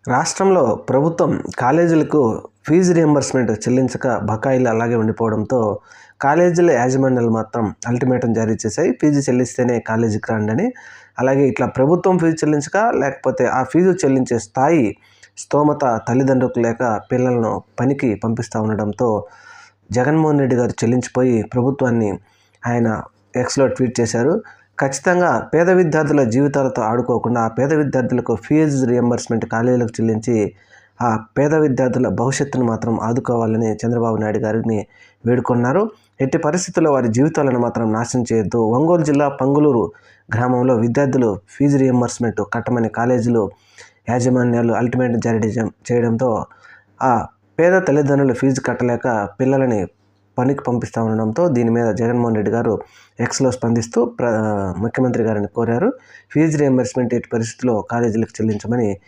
రాష్ట్రంలో ప్రభుత్వం కాలేజీలకు ఫీజు రియంబర్స్మెంట్ చెల్లించక బకాయిలు అలాగే ఉండిపోవడంతో కాలేజీల యాజమాన్యాలు మాత్రం అల్టిమేటం జారీ చేశాయి. ఫీజు చెల్లిస్తేనే కాలేజీకి రండి. అలాగే ఇట్లా ప్రభుత్వం ఫీజు చెల్లించక లేకపోతే ఆ ఫీజు చెల్లించే స్తోమత తల్లిదండ్రులకు లేక పిల్లలను పనికి పంపిస్తూ ఉండడంతో జగన్మోహన్ రెడ్డి గారు చెల్లించిపోయి ప్రభుత్వాన్ని ఆయన ఎక్స్లో ట్వీట్ చేశారు. ఖచ్చితంగా పేద విద్యార్థుల జీవితాలతో ఆడుకోకుండా ఆ పేద విద్యార్థులకు ఫీజు రియంబర్స్మెంట్ కాలేజీలకు చెల్లించి ఆ పేద విద్యార్థుల భవిష్యత్తును మాత్రం ఆదుకోవాలని చంద్రబాబు నాయుడు గారిని వేడుకున్నారు. ఎట్టి పరిస్థితుల్లో వారి జీవితాలను మాత్రం నాశనం చేయొద్దు. ఒంగోలు జిల్లా పంగులూరు గ్రామంలో విద్యార్థులు ఫీజు రియంబర్స్మెంట్ కట్టమని కాలేజీలు యాజమాన్యాలు అల్టిమేటం జారీ చేయడంతో ఆ పేద తల్లిదండ్రులు ఫీజు కట్టలేక పిల్లలని పనికి పంపిస్తూ ఉండడంతో దీని మీద జగన్మోహన్ రెడ్డి గారు ఎక్స్లో స్పందిస్తూ ముఖ్యమంత్రి గారిని కోరారు. ఫీజు రియంబర్స్మెంట్ ఎట్టి పరిస్థితుల్లో కాలేజీలకు చెల్లించమని